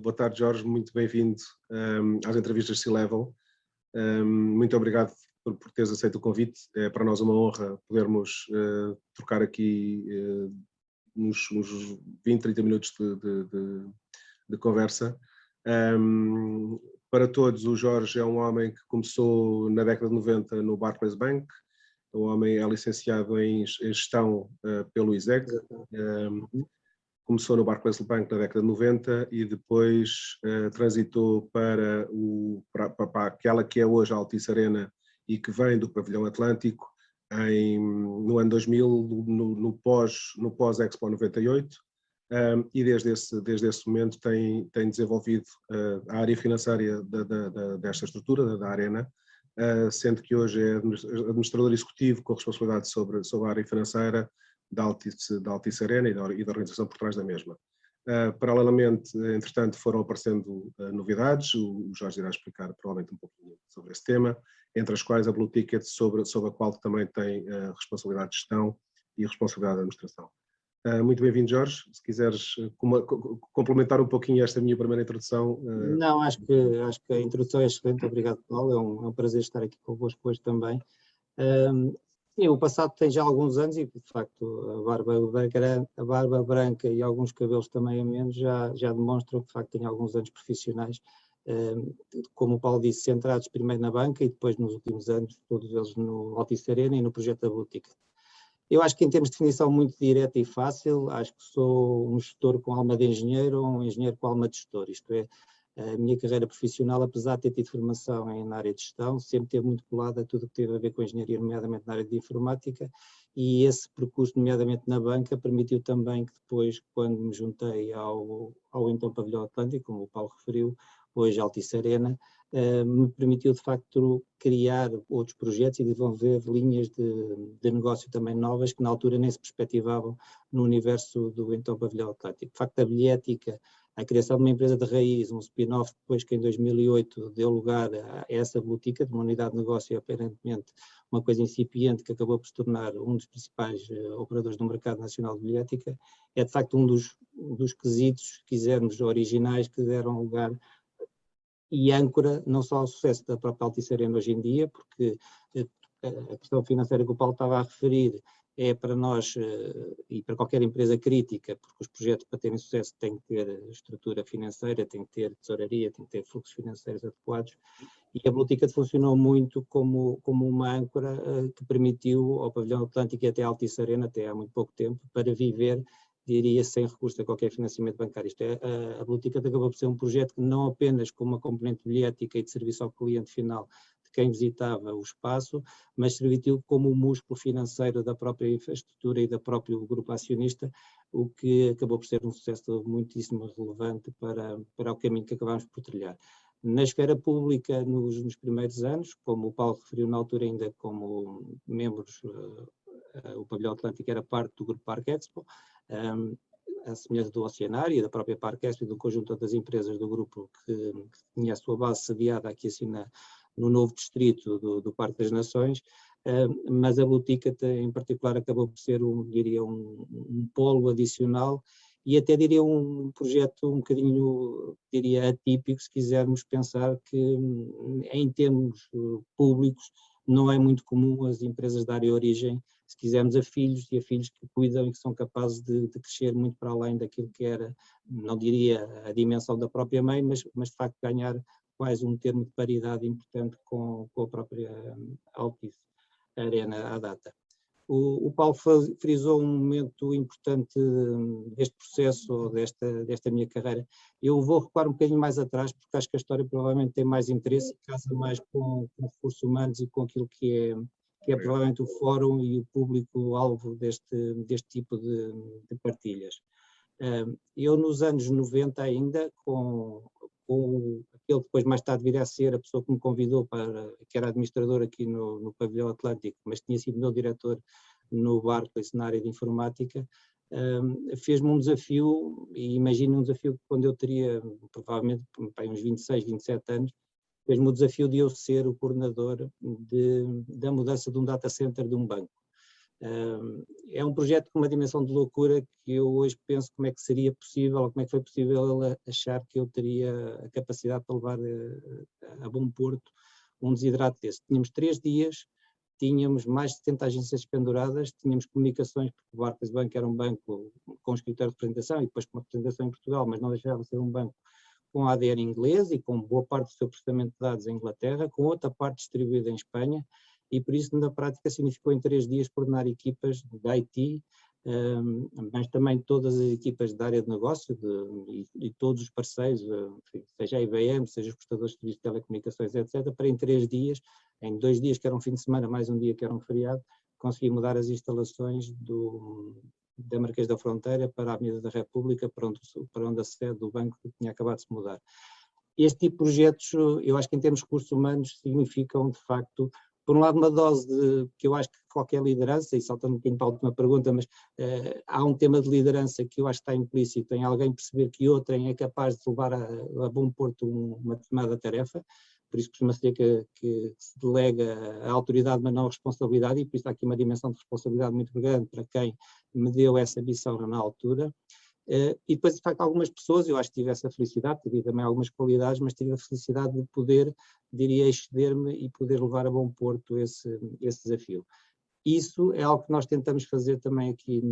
Boa tarde, Jorge, muito bem-vindo às entrevistas C-Level. Muito obrigado por teres aceito o convite. É para nós uma honra podermos trocar aqui uns 20, 30 minutos de conversa. Para todos, o Jorge é um homem que começou na década de 90 no Barclays Bank. O homem é licenciado em gestão pelo ISEG. Começou no Barclays Bank na década de 90 e depois transitou para aquela que é hoje a Altice Arena e que vem do Pavilhão Atlântico no ano 2000, no pós-Expo 98, e desde esse momento tem desenvolvido a área financeira desta estrutura, da Arena, sendo que hoje é administrador executivo com responsabilidade sobre a área financeira da Altice Arena e da organização por trás da mesma. Paralelamente, entretanto, foram aparecendo novidades, o Jorge irá explicar provavelmente um pouquinho sobre esse tema, entre as quais a Blue Ticket, sobre a qual também tem responsabilidade de gestão e responsabilidade de administração. Muito bem-vindo, Jorge. Se quiseres complementar um pouquinho esta minha primeira introdução. Não, acho que a introdução é excelente. Obrigado, Paulo. É um prazer estar aqui convosco hoje também. Sim, o passado tem já alguns anos e, de facto, a barba branca e alguns cabelos também a menos já demonstram que, de facto, tem alguns anos profissionais, como o Paulo disse, centrados primeiro na banca e depois, nos últimos anos, todos eles no Altice Arena e no projeto da Blue Ticket. Eu acho que, em termos de definição muito direta e fácil, acho que sou um gestor com alma de engenheiro ou um engenheiro com alma de gestor. Isto é, a minha carreira profissional, apesar de ter tido formação na área de gestão, sempre teve muito colada a tudo o que teve a ver com engenharia, nomeadamente na área de informática, e esse percurso, nomeadamente na banca, permitiu também que depois, quando me juntei ao então Pavilhão Atlântico, como o Paulo referiu, hoje Altice Arena, me permitiu de facto criar outros projetos e desenvolver linhas de negócio também novas que na altura nem se perspectivavam no universo do então Pavilhão Atlântico. De facto, a bilhética, a criação de uma empresa de raiz, um spin-off depois que em 2008 deu lugar a essa Blue Ticket, uma unidade de negócio aparentemente uma coisa incipiente que acabou por se tornar um dos principais operadores do mercado nacional de bilhética, é de facto um dos quesitos, se quisermos, originais que deram lugar e âncora não só ao sucesso da própria Altice Arena hoje em dia, porque a questão financeira que o Paulo estava a referir é para nós e para qualquer empresa crítica, porque os projetos para terem sucesso têm que ter estrutura financeira, têm que ter tesouraria, têm que ter fluxos financeiros adequados, e a Blue Ticket funcionou muito como uma âncora que permitiu ao Pavilhão Atlântico e até à Altice Arena, até há muito pouco tempo, para viver, diria, sem recurso a qualquer financiamento bancário. Isto é, a Blue Ticket acabou por ser um projeto que não apenas com uma componente bilhética e de serviço ao cliente final de quem visitava o espaço, mas serviu como um músculo financeiro da própria infraestrutura e do próprio grupo acionista, o que acabou por ser um sucesso muitíssimo relevante para o caminho que acabámos por trilhar. Na esfera pública, nos primeiros anos, como o Paulo referiu na altura ainda como membros, o Pavilhão Atlântico era parte do Grupo Parque Expo, a semelhança do Oceanário e da própria Parque Expo e do conjunto das empresas do grupo que tinha a sua base sediada aqui assim no novo distrito do Parque das Nações, mas a Blue Ticket em particular acabou por ser um polo adicional e até diria um projeto um bocadinho, diria, atípico, se quisermos pensar que em termos públicos não é muito comum as empresas darem origem, se quisermos, a filhos que cuidam e que são capazes de crescer muito para além daquilo que era, não diria a dimensão da própria mãe, mas de facto ganhar quase um termo de paridade importante com a própria Altice Arena à data. O Paulo frisou um momento importante deste processo, ou desta minha carreira. Eu vou recuar um bocadinho mais atrás, porque acho que a história provavelmente tem mais interesse e casa mais com recursos humanos e com aquilo que é provavelmente o fórum e o público-alvo deste tipo de partilhas. Eu, nos anos 90 ainda, com aquele que depois mais tarde viria a ser a pessoa que me convidou que era administrador aqui no Pavilhão Atlântico, mas tinha sido meu diretor no Barclays na área de informática, fez-me um desafio, e imagino um desafio que quando eu teria provavelmente uns 26, 27 anos, fez-me o desafio de eu ser o coordenador da mudança de um data center de um banco. É um projeto com uma dimensão de loucura que eu hoje penso como é que seria possível, ou como é que foi possível achar que eu teria a capacidade de levar a bom porto um desidrato desse. Tínhamos 3 dias, tínhamos mais de 70 agências penduradas, tínhamos comunicações, porque o Barclays Bank era um banco com escritório de representação e depois com uma representação em Portugal, mas não deixava de ser um banco com ADN inglês e com boa parte do seu processamento de dados em Inglaterra, com outra parte distribuída em Espanha, e por isso, na prática, significou em 3 dias coordenar equipas de IT, mas também todas as equipas da área de negócio e todos os parceiros, enfim, seja a IBM, seja os prestadores de serviços de telecomunicações, etc., para em 3 dias, em 2 dias que era um fim de semana, mais um dia que era um feriado, conseguir mudar as instalações da Marquês da Fronteira para a Avenida da República, para onde a sede do banco tinha acabado de se mudar. Este tipo de projetos, eu acho que em termos de recursos humanos, significam, de facto, por um lado, uma dose que eu acho que qualquer liderança, e saltando um bocadinho para a última pergunta, mas há um tema de liderança que eu acho que está implícito em alguém perceber que outrem é capaz de levar a bom porto uma determinada tarefa, por isso costuma-se dizer que se delega a autoridade, mas não a responsabilidade, e por isso há aqui uma dimensão de responsabilidade muito grande para quem me deu essa missão na altura. E depois, de facto, algumas pessoas, eu acho que tive essa felicidade, tive também algumas qualidades, mas tive a felicidade de poder, diria, exceder-me e poder levar a bom porto esse desafio. Isso é algo que nós tentamos fazer também aqui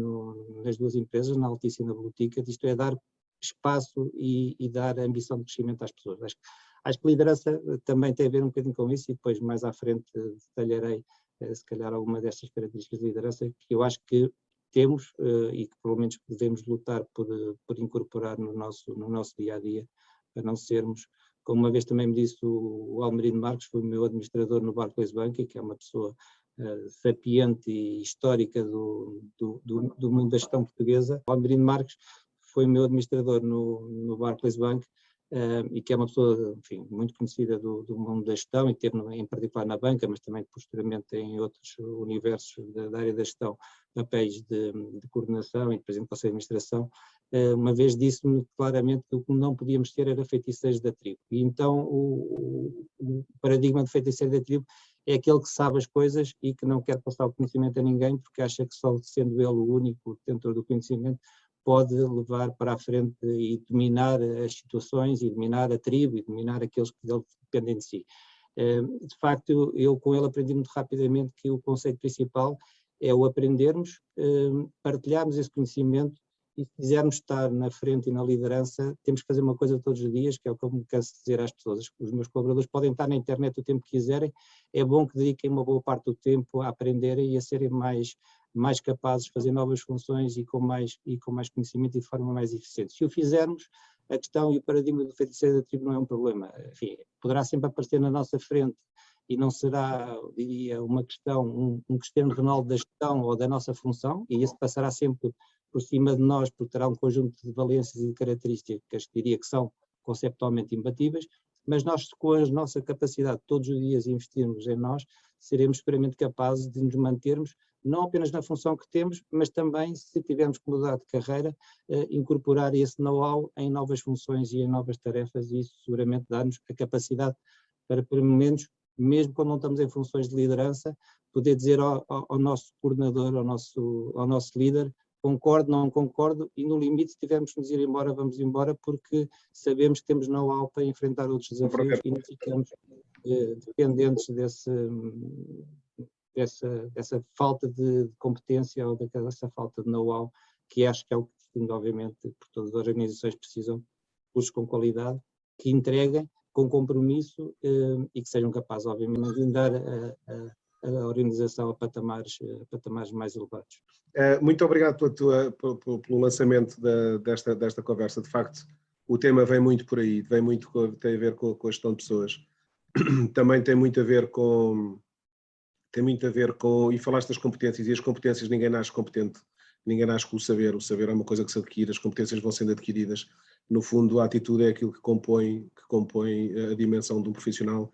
nas 2 empresas, na Altice e na Blue Ticket, isto é dar espaço e dar ambição de crescimento às pessoas. Acho que liderança também tem a ver um bocadinho com isso, e depois mais à frente detalharei se calhar alguma destas características de liderança que eu acho que temos e que pelo menos devemos lutar por incorporar no nosso dia-a-dia, para não sermos, como uma vez também me disse o Almerino Marques, foi o meu administrador no Barclays Bank, que é uma pessoa sapiente e histórica do mundo da gestão portuguesa. O Almerino Marques foi o meu administrador no Barclays Bank, e que é uma pessoa, enfim, muito conhecida do mundo da gestão, e teve em particular na banca, mas também posteriormente em outros universos da área da gestão, papéis de coordenação e de presidente do Conselho de Administração. Uma vez disse-me claramente que o que não podíamos ter era feiticeiros da tribo, e então o paradigma de feiticeiro da tribo é aquele que sabe as coisas e que não quer passar o conhecimento a ninguém, porque acha que só sendo ele o único detentor do conhecimento pode levar para a frente e dominar as situações, e dominar a tribo, e dominar aqueles que dele dependem de si. De facto, eu com ele aprendi muito rapidamente que o conceito principal é o aprendermos, partilharmos esse conhecimento, e se quisermos estar na frente e na liderança, temos que fazer uma coisa todos os dias, que é o que eu me canso de dizer às pessoas. Os meus colaboradores podem estar na internet o tempo que quiserem, é bom que dediquem uma boa parte do tempo a aprenderem e a serem mais capazes de fazer novas funções e com mais conhecimento e de forma mais eficiente. Se o fizermos, a questão e o paradigma do feiticeiro da tribo não é um problema. Enfim, poderá sempre aparecer na nossa frente e não será, diria, uma questão, um Cristiano Ronaldo da gestão ou da nossa função, e isso passará sempre por cima de nós, porque terá um conjunto de valências e de características que diria que são conceptualmente imbatíveis, mas nós, com a nossa capacidade todos os dias investirmos em nós, seremos seguramente capazes de nos mantermos não apenas na função que temos, mas também, se tivermos que mudar de carreira, incorporar esse know-how em novas funções e em novas tarefas, e isso seguramente dá-nos a capacidade para, pelo menos, mesmo quando não estamos em funções de liderança, poder dizer ao nosso coordenador, ao nosso líder, concordo, não concordo, e no limite, se tivermos que nos ir embora, vamos embora, porque sabemos que temos know-how para enfrentar outros desafios e não ficamos dependentes dessa falta de competência ou dessa falta de know-how, que acho que é o que distingue, obviamente, porque todas as organizações precisam de cursos com qualidade, que entreguem com compromisso e que sejam capazes, obviamente, de dar a organização a patamares mais elevados. Muito obrigado pelo lançamento desta conversa. De facto, o tema vem muito por aí, tem a ver com a gestão de pessoas. Também tem muito a ver com, e falaste das competências, e as competências, ninguém nasce competente, ninguém nasce com o saber é uma coisa que se adquire, as competências vão sendo adquiridas. No fundo, a atitude é aquilo que compõe a dimensão de um profissional,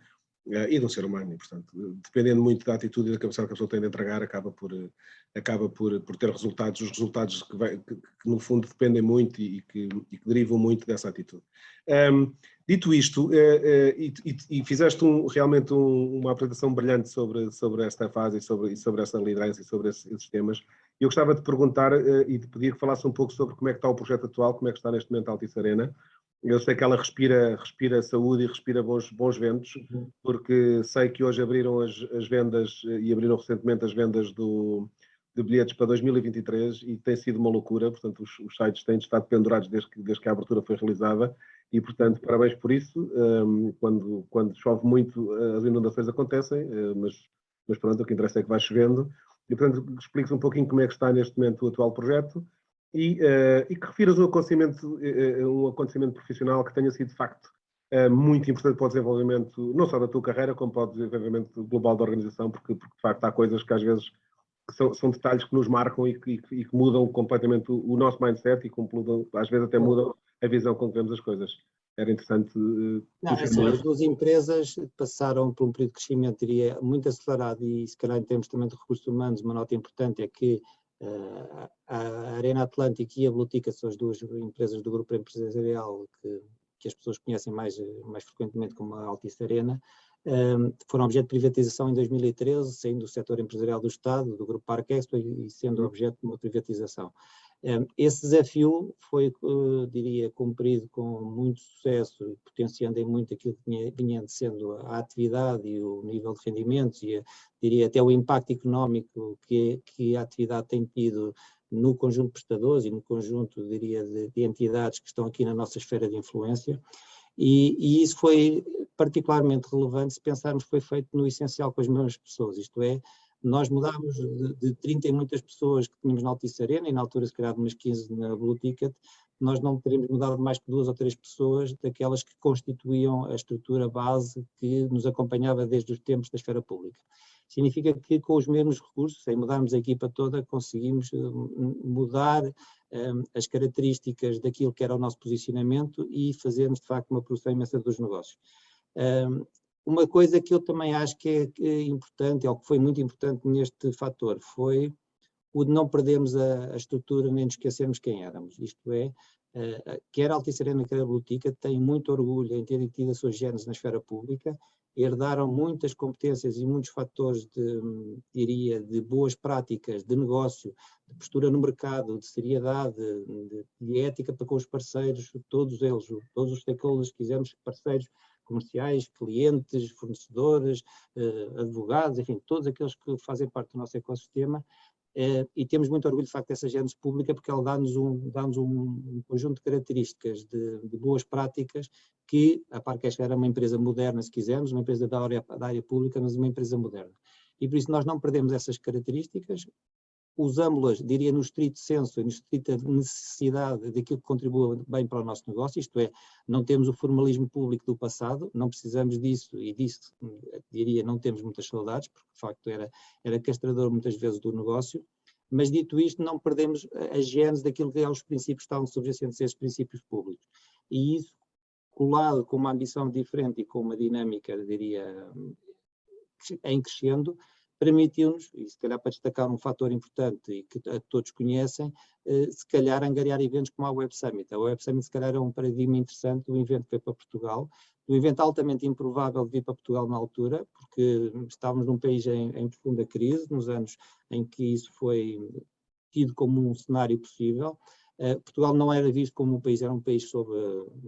e de um ser humano, e portanto, dependendo muito da atitude e da capacidade que a pessoa tem de entregar, acaba por ter resultados, os resultados que no fundo dependem muito e que derivam muito dessa atitude. Dito isto, e fizeste realmente uma apresentação brilhante sobre esta fase e sobre essa liderança e sobre esses temas, eu gostava de perguntar e de pedir que falasse um pouco sobre como é que está o projeto atual, como é que está neste momento a Altice Arena. Eu sei que ela respira saúde e respira bons ventos, porque sei que hoje abriram as vendas e abriram recentemente as vendas de bilhetes para 2023 e tem sido uma loucura, portanto os sites têm estado pendurados desde que a abertura foi realizada e, portanto, parabéns por isso. Quando chove muito as inundações acontecem, mas pronto, o que interessa é que vai chovendo. E, portanto, expliques um pouquinho como é que está neste momento o atual projeto e que refiras um acontecimento profissional que tenha sido, de facto, muito importante para o desenvolvimento, não só da tua carreira, como para o desenvolvimento global da organização, porque de facto há coisas que às vezes são detalhes que nos marcam e que mudam completamente o nosso mindset e às vezes até mudam a visão com que vemos as coisas. Era interessante. Assim, as duas empresas passaram por um período de crescimento, diria, muito acelerado e, se calhar, em termos também de recursos humanos, uma nota importante é que a Arena Atlântica e a Blutica são as duas empresas do grupo empresarial que as pessoas conhecem mais frequentemente como a Altice Arena. Foram objeto de privatização em 2013, saindo do setor empresarial do Estado, do Grupo Parque Expo, e sendo objeto de uma privatização. Esse desafio foi, diria, cumprido com muito sucesso, potenciando em muito aquilo que vinha sendo a atividade e o nível de rendimentos e, diria, até o impacto económico que a atividade tem tido no conjunto de prestadores e no conjunto, diria, de entidades que estão aqui na nossa esfera de influência. E isso foi particularmente relevante se pensarmos que foi feito no essencial com as mesmas pessoas, isto é, nós mudámos de 30 e muitas pessoas que tínhamos na Altice Arena e na altura se calhar de umas 15 na Blue Ticket, nós não teríamos mudado mais que 2 ou 3 pessoas daquelas que constituíam a estrutura base que nos acompanhava desde os tempos da esfera pública. Significa que com os mesmos recursos, sem mudarmos a equipa toda, conseguimos mudar as características daquilo que era o nosso posicionamento e fazermos de facto uma produção imensa dos negócios. Uma coisa que eu também acho que é importante, ou que foi muito importante neste fator, foi o de não perdermos a estrutura nem nos esquecermos quem éramos. Isto é, quer a Altice Arena, quer a Blutica, têm muito orgulho em terem tido a sua gênese na esfera pública, herdaram muitas competências e muitos fatores diria, de boas práticas, de negócio, de postura no mercado, de seriedade, de ética para com os parceiros, todos eles, todos os stakeholders que quisermos, parceiros comerciais, clientes, fornecedores, advogados, enfim, todos aqueles que fazem parte do nosso ecossistema, e temos muito orgulho de facto dessa gênese pública porque ela dá-nos um conjunto de características de boas práticas que a Parque era uma empresa moderna, se quisermos, uma empresa da área pública, mas uma empresa moderna. E por isso nós não perdemos essas características, usámos-las, diria, no estrito senso, na estrita necessidade daquilo que contribua bem para o nosso negócio, isto é, não temos o formalismo público do passado, não precisamos disso, e disso, diria, não temos muitas saudades, porque de facto era castrador muitas vezes do negócio, mas dito isto, não perdemos a gênese daquilo que é os princípios que estavam subjacentes a esses princípios públicos. E isso, colado com uma ambição diferente e com uma dinâmica, diria, em crescendo, permitiu-nos, e se calhar para destacar um fator importante e que todos conhecem, se calhar angariar eventos como a Web Summit. A Web Summit se calhar é um paradigma interessante do evento que veio para Portugal, um evento altamente improvável de vir para Portugal na altura, porque estávamos num país em profunda crise, nos anos em que isso foi tido como um cenário possível. Portugal não era visto como um país, era um país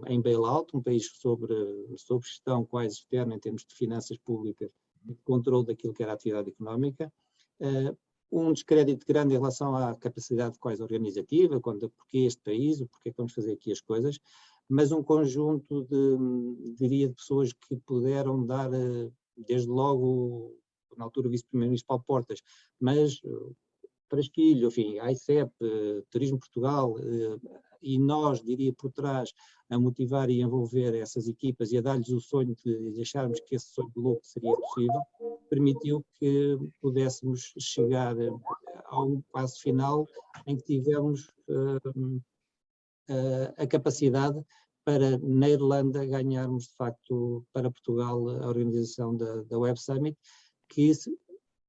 em bailout, um país sobre gestão quase externa em termos de finanças públicas e de controle daquilo que era a atividade económica, um descrédito grande em relação à capacidade quase organizativa, porque este país, porque é que vamos fazer aqui as coisas, mas um conjunto diria, de pessoas que puderam dar, desde logo, na altura o vice-primeiro-ministro Paulo Portas, mas Frasquilho, enfim, a ICEP, Turismo Portugal, e nós, diria, por trás, a motivar e envolver essas equipas e a dar-lhes o sonho de acharmos que esse sonho de louco seria possível, permitiu que pudéssemos chegar a um passo final em que tivemos a capacidade para na Irlanda ganharmos de facto para Portugal a organização da Web Summit, que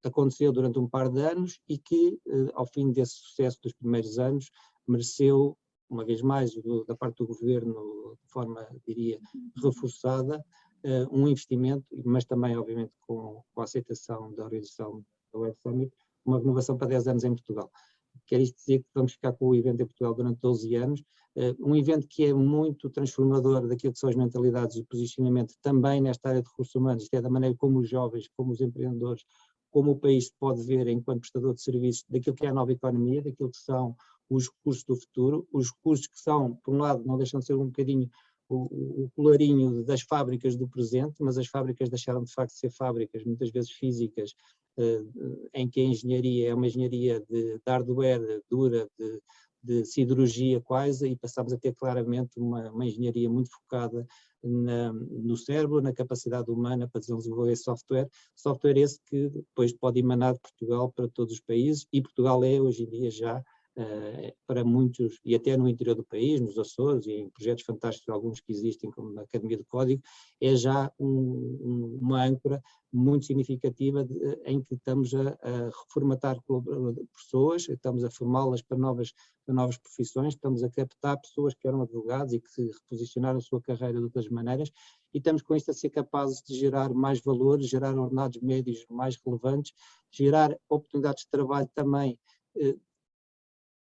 aconteceu durante um par de anos e que ao fim desse sucesso dos primeiros anos mereceu, uma vez mais, da parte do governo, de forma, diria, reforçada, um investimento, mas também, obviamente, com a aceitação da organização da Web Summit, uma renovação para 10 anos em Portugal. Quer isto dizer que vamos ficar com o evento em Portugal durante 12 anos, um evento que é muito transformador daquilo que são as mentalidades e o posicionamento também nesta área de recursos humanos, isto é, da maneira como os jovens, como os empreendedores, como o país se pode ver enquanto prestador de serviços daquilo que é a nova economia, daquilo que são os recursos do futuro, os recursos que são, por um lado, não deixam de ser um bocadinho o colarinho das fábricas do presente, mas as fábricas deixaram de facto de ser fábricas, muitas vezes físicas, em que a engenharia é uma engenharia de hardware dura, de siderurgia quase, e passamos a ter claramente uma engenharia muito focada no cérebro, na capacidade humana para desenvolver software esse que depois pode emanar de Portugal para todos os países, e Portugal é hoje em dia já para muitos, e até no interior do país, nos Açores, e em projetos fantásticos, alguns que existem, como na Academia do Código, é já uma âncora muito significativa em que estamos a reformatar pessoas, estamos a formá-las para novas profissões, estamos a captar pessoas que eram advogados e que se reposicionaram a sua carreira de outras maneiras, e estamos com isto a ser capazes de gerar mais valores, gerar ordenados médios mais relevantes, gerar oportunidades de trabalho também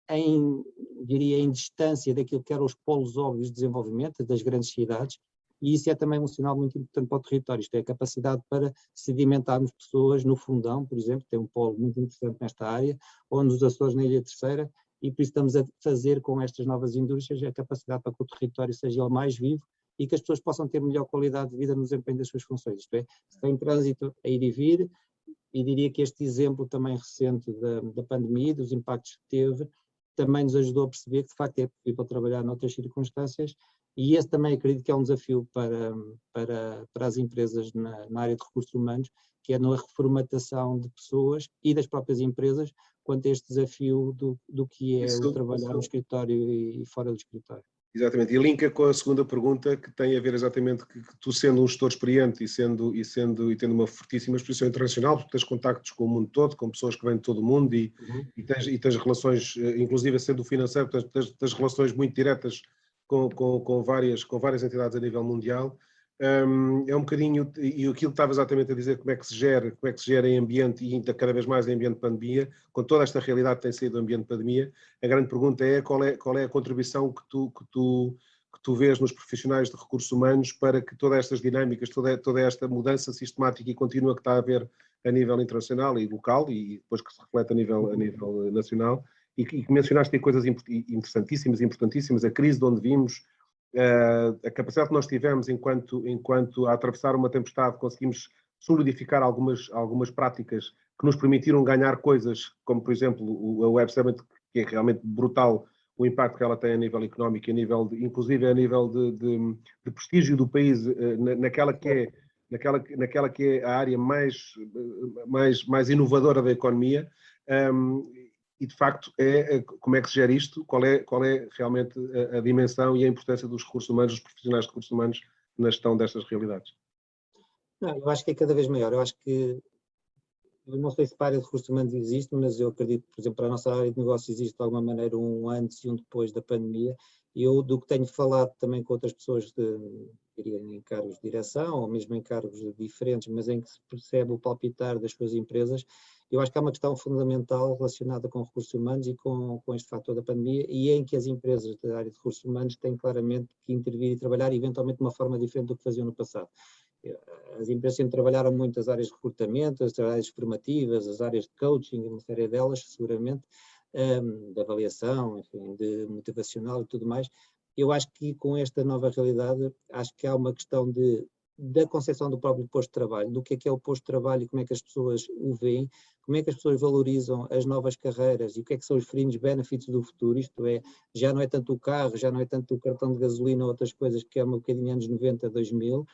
em distância daquilo que eram os polos óbvios de desenvolvimento das grandes cidades, e isso é também um sinal muito importante para o território, isto é a capacidade para sedimentarmos pessoas no Fundão, por exemplo, que tem um polo muito interessante nesta área, ou nos Açores, na Ilha Terceira, e por isso estamos a fazer com estas novas indústrias a capacidade para que o território seja ele mais vivo e que as pessoas possam ter melhor qualidade de vida no desempenho das suas funções, isto é, se tem trânsito a ir e vir, e diria que este exemplo também recente da pandemia, dos impactos que teve, também nos ajudou a perceber que de facto é possível trabalhar noutras circunstâncias, e esse também acredito que é um desafio para as empresas na área de recursos humanos, que é na reformatação de pessoas e das próprias empresas quanto a este desafio do que é o trabalhar no escritório e fora do escritório. Exatamente, e linka com a segunda pergunta, que tem a ver exatamente que tu sendo um gestor experiente e tendo uma fortíssima exposição internacional, porque tens contactos com o mundo todo, com pessoas que vêm de todo o mundo e tens relações, inclusive sendo financeiro, tens relações muito diretas com várias entidades a nível mundial. É um bocadinho, e aquilo que estava exatamente a dizer, como é que se gera em ambiente, e ainda cada vez mais em ambiente de pandemia, com toda esta realidade que tem sido o ambiente de pandemia, a grande pergunta é qual é a contribuição que tu vês nos profissionais de recursos humanos para que todas estas dinâmicas, toda esta mudança sistemática e contínua que está a haver a nível internacional e local, e depois que se reflete a nível nacional, e que mencionaste aí coisas interessantíssimas, importantíssimas, a crise de onde vimos, a capacidade que nós tivemos enquanto a atravessar uma tempestade conseguimos solidificar algumas práticas que nos permitiram ganhar coisas, como por exemplo a Web Summit, que é realmente brutal o impacto que ela tem a nível económico, inclusive a nível de prestígio do país naquela que é a área mais inovadora da economia. E, de facto, como é que se gera isto, qual é realmente a dimensão e a importância dos recursos humanos, dos profissionais de recursos humanos na gestão destas realidades? Não, eu acho que é cada vez maior. Eu acho que, eu não sei se para a área de recursos humanos existe, mas eu acredito, por exemplo, para a nossa área de negócio existe de alguma maneira um antes e um depois da pandemia. E eu, do que tenho falado também com outras pessoas em cargos de direção ou mesmo em cargos diferentes, mas em que se percebe o palpitar das suas empresas, eu acho que há uma questão fundamental relacionada com recursos humanos e com este fator da pandemia, e em que as empresas da área de recursos humanos têm claramente que intervir e trabalhar eventualmente de uma forma diferente do que faziam no passado. As empresas sempre trabalharam muito as áreas de recrutamento, as áreas formativas, as áreas de coaching, uma série delas, seguramente, de avaliação, enfim, de motivacional e tudo mais. Eu acho que com esta nova realidade, acho que há uma questão da concepção do próprio posto de trabalho, do que é o posto de trabalho e como é que as pessoas o veem, como é que as pessoas valorizam as novas carreiras e o que é que são os fringe benefits do futuro, isto é, já não é tanto o carro, já não é tanto o cartão de gasolina ou outras coisas que é um bocadinho anos 90, 2000,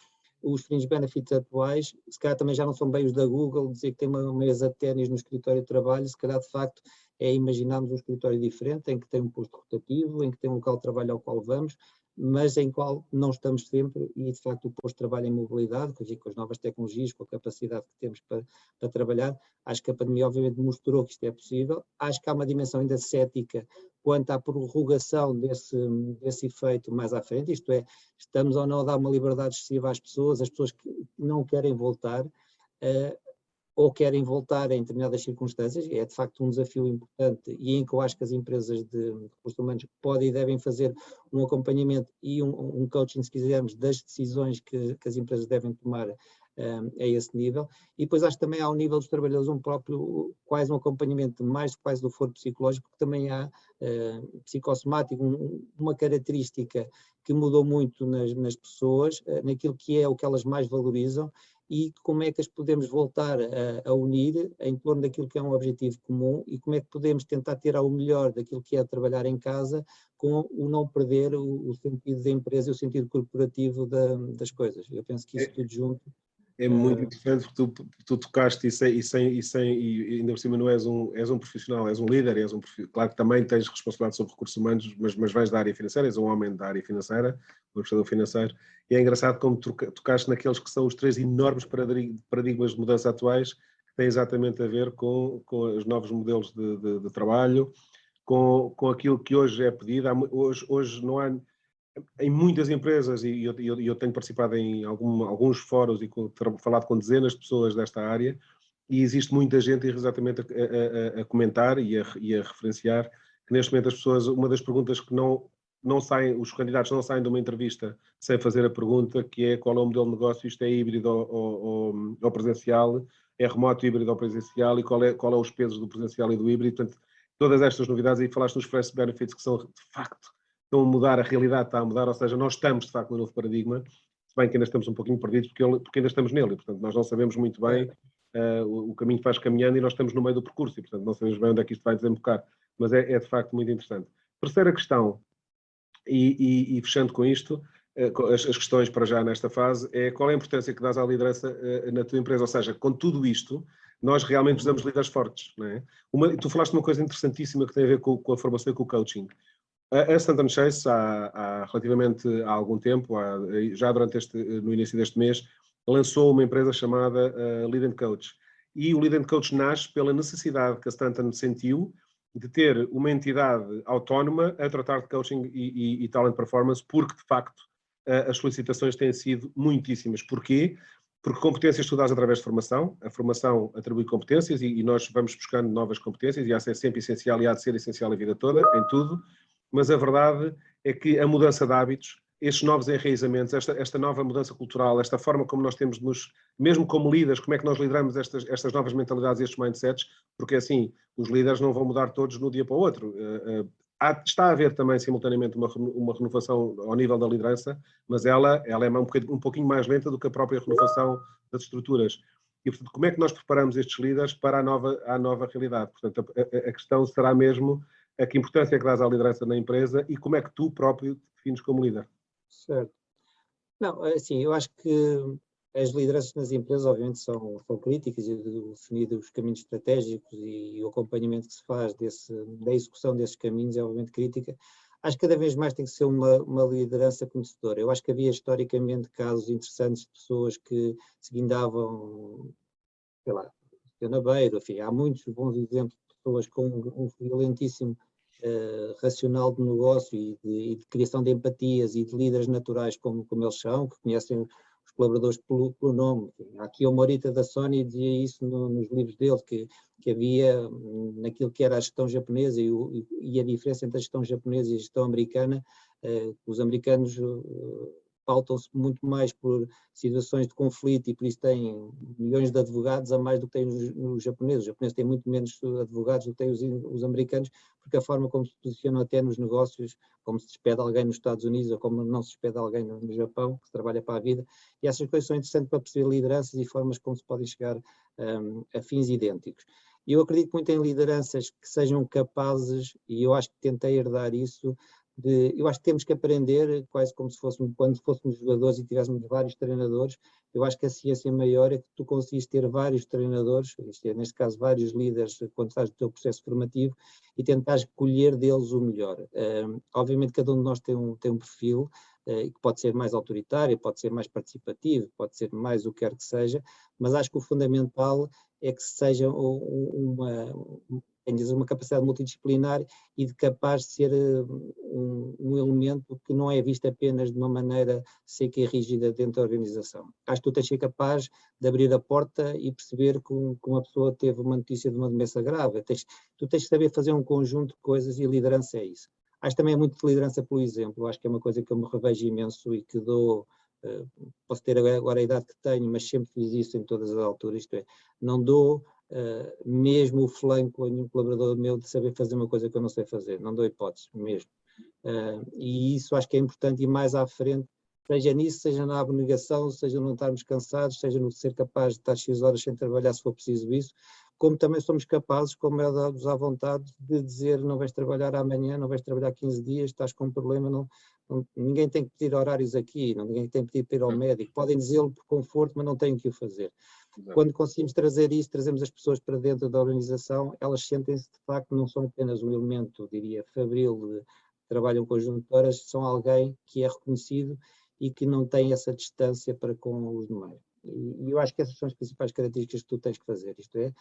os fringe benefits atuais, se calhar também já não são bem os da Google, dizer que tem uma mesa de ténis no escritório de trabalho, se calhar de facto é imaginarmos um escritório diferente, em que tem um posto rotativo, em que tem um local de trabalho ao qual vamos, mas em qual não estamos sempre, e de facto o posto de trabalho em mobilidade, com as novas tecnologias, com a capacidade que temos para trabalhar, acho que a pandemia obviamente mostrou que isto é possível. Acho que há uma dimensão ainda cética quanto à prorrogação desse efeito mais à frente, isto é, estamos ou não a dar uma liberdade excessiva às pessoas, as pessoas que não querem voltar, ou querem voltar em determinadas circunstâncias, é de facto um desafio importante e em que eu acho que as empresas de recursos humanos podem e devem fazer um acompanhamento e um coaching, se quisermos, das decisões que as empresas devem tomar a esse nível. E depois acho que também há ao nível dos trabalhadores quase um acompanhamento mais quase do foro psicológico, porque também há psicossomático, uma característica que mudou muito nas pessoas, naquilo que é o que elas mais valorizam, e como é que as podemos voltar a unir em torno daquilo que é um objetivo comum e como é que podemos tentar tirar o melhor daquilo que é trabalhar em casa com o não perder o sentido da empresa e o sentido corporativo das coisas. Eu penso que isso tudo junto... É muito interessante porque tu tocaste e ainda por cima não és um profissional, és um líder, claro que também tens responsabilidade sobre recursos humanos, mas vais da área financeira, és um homem da área financeira, um prestador financeiro, e é engraçado como tocaste naqueles que são os 3 enormes paradigmas de mudança atuais, que têm exatamente a ver com os novos modelos de trabalho, com aquilo que hoje é pedido. Hoje não há... Em muitas empresas, e eu tenho participado em alguns fóruns e falado com dezenas de pessoas desta área, e existe muita gente exatamente a comentar e a referenciar que neste momento as pessoas, uma das perguntas que não saem, os candidatos não saem de uma entrevista sem fazer a pergunta, que é qual é o modelo de negócio, isto é híbrido ou presencial, é remoto, híbrido ou presencial, e qual é os pesos do presencial e do híbrido. Portanto, todas estas novidades, aí falaste nos fresh benefits, que são de facto estão a mudar, a realidade está a mudar, ou seja, nós estamos de facto no novo paradigma, se bem que ainda estamos um pouquinho perdidos porque ainda estamos nele, e portanto nós não sabemos muito bem o caminho que faz caminhando e nós estamos no meio do percurso, e portanto não sabemos bem onde é que isto vai desembocar, mas é de facto muito interessante. Terceira questão, e fechando com isto, as questões para já nesta fase, é qual é a importância que dás à liderança na tua empresa, ou seja, com tudo isto, nós realmente precisamos de líderes fortes, não é? Tu falaste de uma coisa interessantíssima que tem a ver com a formação e com o coaching. A Stanton Chase, relativamente há algum tempo, já no início deste mês, lançou uma empresa chamada Lead & Coach. E o Lead & Coach nasce pela necessidade que a Stanton sentiu de ter uma entidade autónoma a tratar de coaching e talent performance, porque, de facto, as solicitações têm sido muitíssimas. Porquê? Porque competências tu dás através de formação, a formação atribui competências e nós vamos buscando novas competências e há de ser sempre essencial e há de ser essencial a vida toda, em tudo. Mas a verdade é que a mudança de hábitos, estes novos enraizamentos, esta nova mudança cultural, esta forma como nós temos de mesmo como líderes, como é que nós lideramos estas novas mentalidades e estes mindsets, porque assim, os líderes não vão mudar todos no dia para o outro. Está a haver também simultaneamente uma renovação ao nível da liderança, mas ela é um pouquinho mais lenta do que a própria renovação das estruturas. E, portanto, como é que nós preparamos estes líderes para a nova realidade? Portanto, a questão será mesmo a que importância é que dás à liderança na empresa e como é que tu próprio te defines como líder? Certo. Não, assim, eu acho que as lideranças nas empresas, obviamente, são críticas e definir os caminhos estratégicos e o acompanhamento que se faz da execução desses caminhos é, obviamente, crítica. Acho que cada vez mais tem que ser uma liderança conhecedora. Eu acho que havia historicamente casos interessantes de pessoas que se guindavam, sei lá, na beira, enfim, há muitos bons exemplos de pessoas com um excelentíssimo racional de negócio e de criação de empatias e de líderes naturais como eles são, que conhecem os colaboradores pelo nome. Há aqui a Morita da Sony dizia isso nos livros dele, que havia naquilo que era a gestão japonesa e a diferença entre a gestão japonesa e a gestão americana, os americanos pautam-se muito mais por situações de conflito e por isso têm milhões de advogados a mais do que têm os japoneses. Os japoneses têm muito menos advogados do que têm os americanos, porque a forma como se posicionam até nos negócios, como se despede alguém nos Estados Unidos ou como não se despede alguém no Japão, que se trabalha para a vida, e essas coisas são interessantes para perceber lideranças e formas como se podem chegar a fins idênticos. E eu acredito muito em lideranças que sejam capazes, e eu acho que tentei herdar isso, eu acho que temos que aprender, quase como se fôssemos, quando fôssemos jogadores e tivéssemos vários treinadores, eu acho que a ciência maior é que tu conseguis ter vários treinadores, isto é, neste caso vários líderes, quando estás no teu processo formativo, e tentares colher deles o melhor. Obviamente cada um de nós tem um perfil, que pode ser mais autoritário, pode ser mais participativo, pode ser mais o que quer que seja, mas acho que o fundamental é que seja tenhas uma capacidade multidisciplinar e de capaz de ser um elemento que não é visto apenas de uma maneira seca e rígida dentro da organização. Acho que tu tens de ser capaz de abrir a porta e perceber que uma pessoa teve uma notícia de uma doença grave. Tu tens de saber fazer um conjunto de coisas e a liderança é isso. Acho também muito de liderança pelo exemplo. Acho que é uma coisa que eu me revejo imenso e que dou... posso ter agora a idade que tenho, mas sempre fiz isso em todas as alturas, isto é, não dou mesmo o flanco a nenhum colaborador meu de saber fazer uma coisa que eu não sei fazer, não dou hipótese mesmo. E isso acho que é importante e mais à frente, seja nisso, seja na abnegação, seja não estarmos cansados, seja no ser capaz de estar X horas sem trabalhar se for preciso isso, como também somos capazes, como é dados à vontade, de dizer não vais trabalhar amanhã, não vais trabalhar 15 dias, estás com um problema, ninguém tem que pedir horários aqui, ninguém tem que pedir para ir ao médico, podem dizê-lo por conforto, mas não têm que o fazer. Quando conseguimos trazer isso, trazemos as pessoas para dentro da organização, elas sentem-se de facto, não são apenas um elemento, diria, fabril, de trabalho em conjunto de horas, são alguém que é reconhecido e que não tem essa distância para com os demais. E eu acho que essas são as principais características que tu tens que fazer, isto é,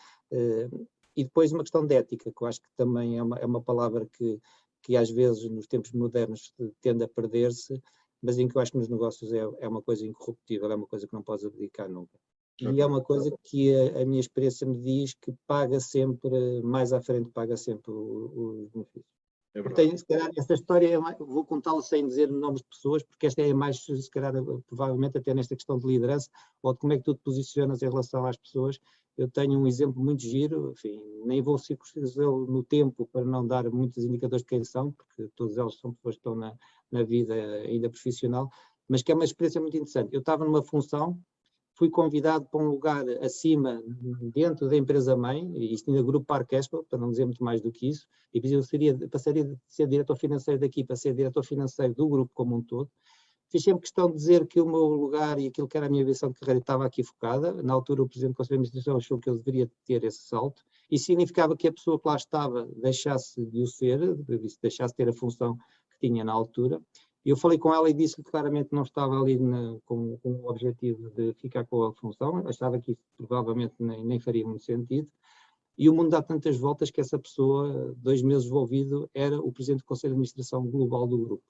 e depois uma questão de ética, que eu acho que também é uma palavra que às vezes nos tempos modernos tende a perder-se, mas em que eu acho que nos negócios é uma coisa incorruptível, é uma coisa que não podes abdicar nunca. E é uma coisa que a minha experiência me diz que paga sempre, mais à frente paga sempre os benefícios. Portanto, se calhar esta história, vou contá-la sem dizer nomes de pessoas, porque esta é mais, se calhar, provavelmente até nesta questão de liderança, ou de como é que tu te posicionas em relação às pessoas. Eu tenho um exemplo muito giro, enfim, nem vou circunscrevê-lo no tempo para não dar muitos indicadores de quem são, porque todos eles são pessoas que estão na vida ainda profissional, mas que é uma experiência muito interessante. Eu estava numa função, fui convidado para um lugar acima, dentro da empresa-mãe, e isto ainda Grupo Parque Expo, para não dizer muito mais do que isso, e eu passaria de ser diretor financeiro daqui para ser diretor financeiro do grupo como um todo. Fiz sempre questão de dizer que o meu lugar e aquilo que era a minha visão de carreira estava aqui focada. Na altura, o Presidente do Conselho de Administração achou que eu deveria ter esse salto, e significava que a pessoa que lá estava deixasse de o ser, deixasse de ter a função que tinha na altura. Eu falei com ela e disse que claramente não estava ali com o objetivo de ficar com a função, achava que isso provavelmente nem faria muito sentido, e o mundo dá tantas voltas que essa pessoa, 2 meses envolvido, era o Presidente do Conselho de Administração Global do grupo.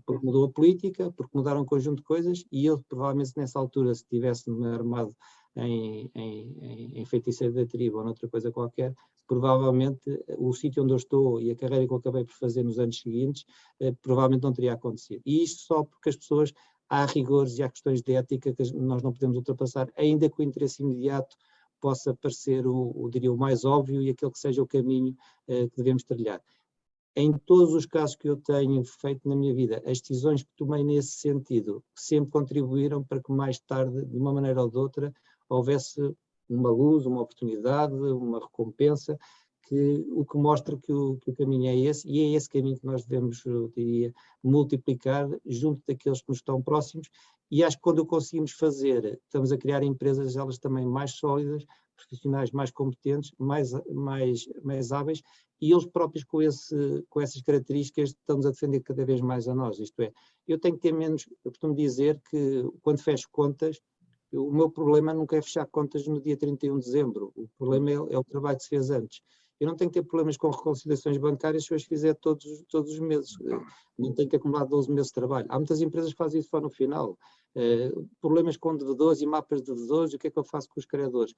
Porque mudou a política, porque mudaram um conjunto de coisas, e eu provavelmente nessa altura, se tivesse-me armado em feiticeiro da tribo ou noutra coisa qualquer, provavelmente o sítio onde eu estou e a carreira que eu acabei por fazer nos anos seguintes, provavelmente não teria acontecido. E isto só porque as pessoas, há rigores e há questões de ética que nós não podemos ultrapassar, ainda que o interesse imediato possa parecer diria, o mais óbvio e aquele que seja o caminho que devemos trilhar. Em todos os casos que eu tenho feito na minha vida, as decisões que tomei nesse sentido sempre contribuíram para que mais tarde, de uma maneira ou de outra, houvesse uma luz, uma oportunidade, uma recompensa, o que mostra que o caminho é esse, e é esse caminho que nós devemos, eu diria, multiplicar junto daqueles que nos estão próximos, e acho que quando o conseguimos fazer, estamos a criar empresas, elas também mais sólidas, profissionais mais competentes, mais hábeis, e eles próprios com essas características estão-nos a defender cada vez mais a nós, isto é, eu tenho que ter menos, eu costumo dizer que quando fecho contas, o meu problema nunca é fechar contas no dia 31 de dezembro, o problema é o trabalho que se fez antes. Eu não tenho que ter problemas com reconciliações bancárias se eu as fizer todos os meses. Não tenho que acumular 12 meses de trabalho. Há muitas empresas que fazem isso só no final. Problemas com devedores e mapas de devedores, o que é que eu faço com os credores?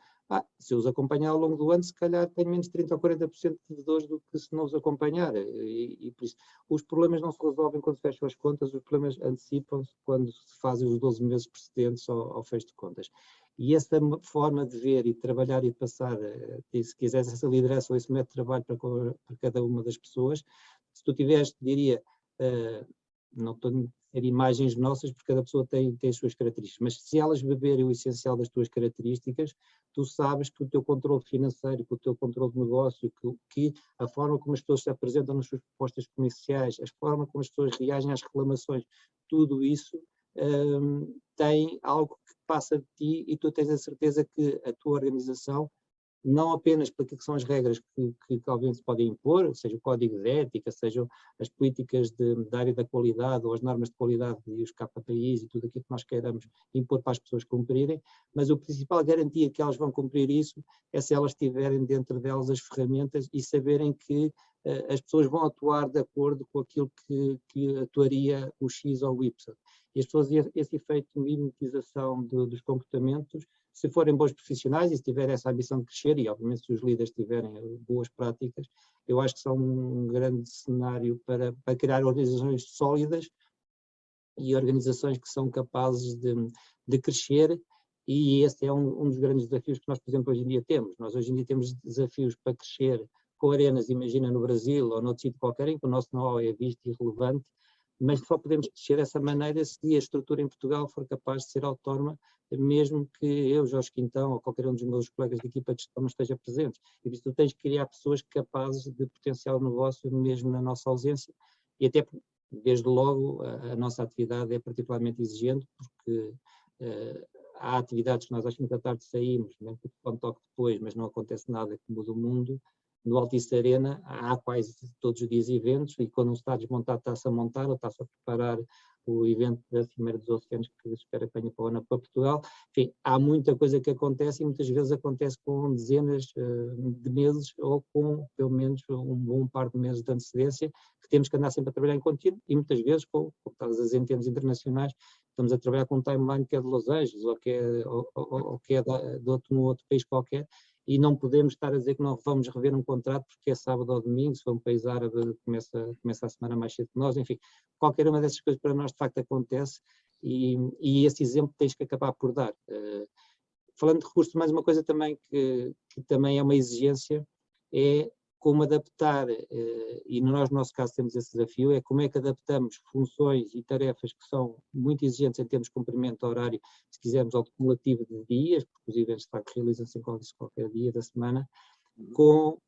Se eu os acompanhar ao longo do ano, se calhar tenho menos de 30% ou 40% de devedores do que se não os acompanhar. E por isso, os problemas não se resolvem quando se fecham as contas, os problemas antecipam-se quando se fazem os 12 meses precedentes ao fecho de contas. E essa forma de ver e de trabalhar e de passar, se quiseres, essa liderança ou esse método de trabalho para cada uma das pessoas, se tu tiveste, diria, não estou a ter imagens nossas, porque cada pessoa tem as suas características, mas se elas beberem o essencial das tuas características, tu sabes que o teu controle financeiro, que o teu controle de negócio, que a forma como as pessoas se apresentam nas suas propostas comerciais, a forma como as pessoas reagem às reclamações, tudo isso tem algo que passa de ti e tu tens a certeza que a tua organização, não apenas para aquilo que são as regras que obviamente se podem impor, seja o código de ética, sejam as políticas da área da qualidade ou as normas de qualidade e os KPIs e tudo aquilo que nós queiramos impor para as pessoas cumprirem, mas a principal garantia que elas vão cumprir isso é se elas tiverem dentro delas as ferramentas e saberem que as pessoas vão atuar de acordo com aquilo que atuaria o X ou o Y. E as pessoas, esse efeito de mimetização dos comportamentos, se forem bons profissionais e se tiverem essa ambição de crescer, e obviamente se os líderes tiverem boas práticas, eu acho que são um grande cenário para criar organizações sólidas e organizações que são capazes de crescer, e esse é um dos grandes desafios que nós, por exemplo, hoje em dia temos. Nós hoje em dia temos desafios para crescer com arenas, imagina no Brasil ou noutro sítio qualquer, em que o nosso know-how é visto e relevante, mas só podemos crescer dessa maneira se a estrutura em Portugal for capaz de ser autónoma, mesmo que eu, Jorge Quintão, ou qualquer um dos meus colegas de equipa de gestão não esteja presente. E por isso tu tens que criar pessoas capazes de potenciar o negócio mesmo na nossa ausência, e até desde logo a nossa atividade é particularmente exigente, porque há atividades que nós às 5 da tarde saímos, nem que o toque depois, mas não acontece nada que muda o mundo. No Altice Arena há quase todos os dias eventos, e quando um está a desmontar, está-se a montar ou está-se a preparar o evento da Cimeira dos Oceanos, que se espera que venha para o ano para Portugal. Enfim, há muita coisa que acontece e muitas vezes acontece com dezenas de meses ou com pelo menos um bom par de meses de antecedência, que temos que andar sempre a trabalhar em contínuo, e muitas vezes, como estás a dizer em termos internacionais, estamos a trabalhar com um timeline que é de Los Angeles ou que é num outro país qualquer, e não podemos estar a dizer que não vamos rever um contrato porque é sábado ou domingo, se for um país árabe começa a semana mais cedo que nós, enfim, qualquer uma dessas coisas para nós de facto acontece, e esse exemplo tens que acabar por dar. Falando de recursos, mais uma coisa também que também é uma exigência, é como adaptar, e nós no nosso caso temos esse desafio, é como é que adaptamos funções e tarefas que são muito exigentes em termos de comprimento horário, se quisermos ao cumulativo de dias, porque os eventos de facto realizam-se em qualquer dia da semana, com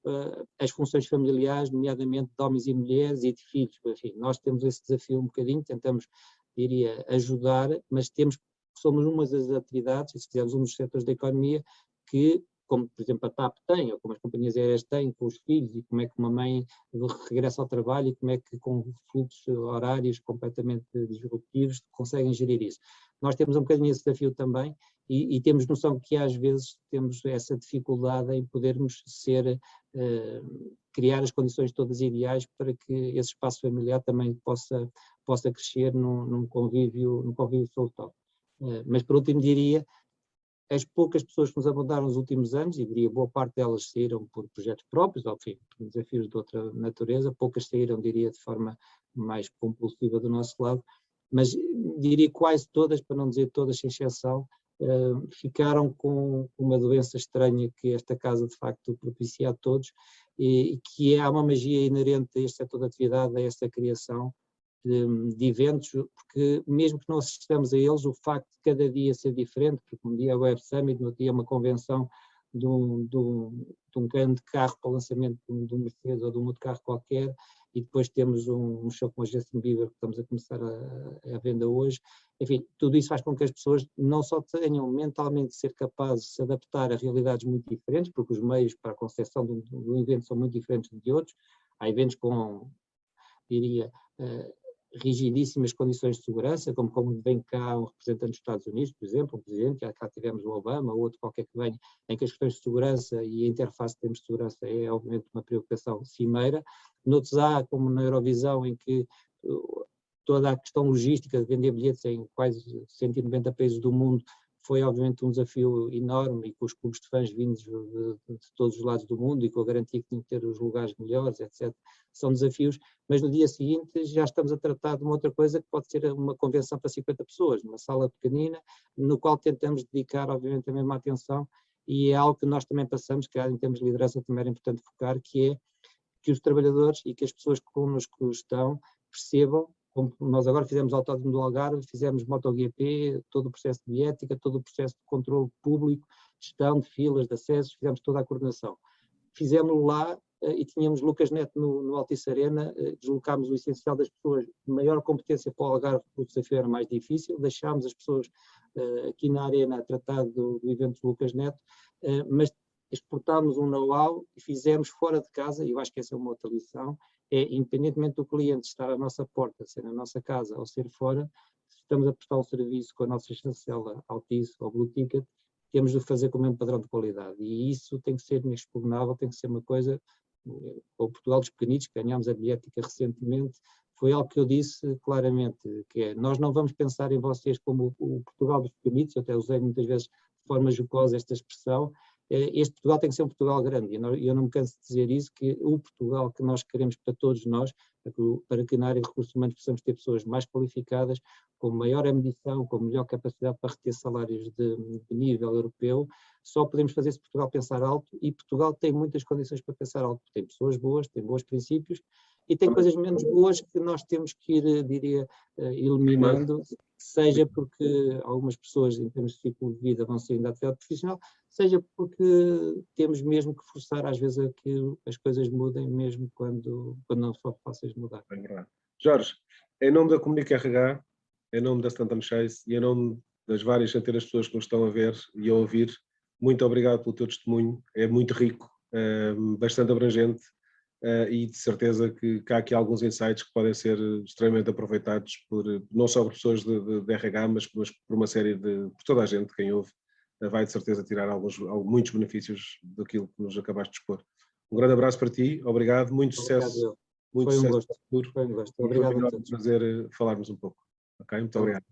as funções familiares, nomeadamente de homens e mulheres e de filhos. Enfim, nós temos esse desafio um bocadinho, tentamos, diria, ajudar, mas somos uma das atividades, e se quisermos um dos setores da economia, que, como por exemplo a TAP tem, ou como as companhias aéreas têm com os filhos, e como é que uma mãe regressa ao trabalho e como é que com fluxos horários completamente disruptivos conseguem gerir isso. Nós temos um bocadinho esse desafio também, e temos noção que às vezes temos essa dificuldade em podermos criar as condições todas ideais para que esse espaço familiar também possa crescer num convívio saudável. Mas por último diria, as poucas pessoas que nos abandonaram nos últimos anos, e diria boa parte delas saíram por projetos próprios, ou enfim, por desafios de outra natureza, poucas saíram, diria, de forma mais compulsiva do nosso lado, mas diria quase todas, para não dizer todas sem exceção, ficaram com uma doença estranha que esta casa de facto propicia a todos, e que há uma magia inerente a este setor de atividade, a esta criação de eventos, porque mesmo que não assistamos a eles, o facto de cada dia ser diferente, porque um dia é o Web Summit, no outro dia é uma convenção de um grande carro para o lançamento de um Mercedes ou de um outro carro qualquer, e depois temos um show com a Justin Bieber que estamos a começar a venda hoje. Enfim, tudo isso faz com que as pessoas não só tenham mentalmente de ser capazes de se adaptar a realidades muito diferentes, porque os meios para a concepção do evento são muito diferentes de outros. Há eventos com, diria, rigidíssimas condições de segurança, como vem cá um representante dos Estados Unidos, por exemplo, um presidente, já cá tivemos o Obama, ou outro qualquer que venha, em que as questões de segurança e a interface de termos de segurança é obviamente uma preocupação cimeira. Noutros há, como na Eurovisão, em que toda a questão logística de vender bilhetes em quase 190 países do mundo foi obviamente um desafio enorme, e com os clubes de fãs vindos de todos os lados do mundo e com a garantia que tinham que ter os lugares melhores, etc. São desafios, mas no dia seguinte já estamos a tratar de uma outra coisa que pode ser uma convenção para 50 pessoas, numa sala pequenina, no qual tentamos dedicar obviamente a mesma atenção, e é algo que nós também passamos, que em termos de liderança também era importante focar, que é que os trabalhadores e que as pessoas que connosco estão percebam como nós agora fizemos Autódromo do Algarve, fizemos MotoGP, todo o processo de ética, todo o processo de controle público, gestão de filas, de acessos, fizemos toda a coordenação. Fizemos lá e tínhamos Lucas Neto no Altice Arena, deslocámos o essencial das pessoas de maior competência para o Algarve, porque o desafio era mais difícil, deixámos as pessoas aqui na Arena a tratar do evento de Lucas Neto, mas exportámos um know-how e fizemos fora de casa, e eu acho que essa é uma outra lição, independentemente do cliente estar à nossa porta, ser na nossa casa ou ser fora, se estamos a prestar um serviço com a nossa chancela Altice ou Blue Ticket, temos de fazer com o mesmo padrão de qualidade, e isso tem que ser inexpugnável, tem que ser uma coisa. O Portugal dos Pequenitos, que ganhámos a Adriática recentemente, foi algo que eu disse claramente, que é, nós não vamos pensar em vocês como o Portugal dos Pequenitos, eu até usei muitas vezes de forma jocosa esta expressão, este Portugal tem que ser um Portugal grande, e eu não me canso de dizer isso, que o Portugal que nós queremos para todos nós, para que na área de recursos humanos possamos ter pessoas mais qualificadas, com maior ambição, com melhor capacidade para reter salários de nível europeu, só podemos fazer se Portugal pensar alto, e Portugal tem muitas condições para pensar alto, tem pessoas boas, tem bons princípios, e tem coisas menos boas que nós temos que ir, diria, eliminando, seja porque algumas pessoas em termos de ciclo de vida vão saindo da atividade profissional, seja porque temos mesmo que forçar às vezes a que as coisas mudem, mesmo quando não são fáceis de mudar. É verdade. Jorge, em nome da Comunica RH, em nome da Stanton Chase e em nome das várias centenas de pessoas que nos estão a ver e a ouvir, muito obrigado pelo teu testemunho, é muito rico, bastante abrangente, e de certeza que há aqui alguns insights que podem ser extremamente aproveitados não só por pessoas de RH, mas por uma série por toda a gente, quem ouve, vai de certeza tirar muitos benefícios daquilo que nos acabaste de expor. Um grande abraço para ti, obrigado, muito sucesso. Muito foi sucesso um gosto. Foi um gosto. Obrigado. Foi um prazer falarmos um pouco. Ok, muito obrigado.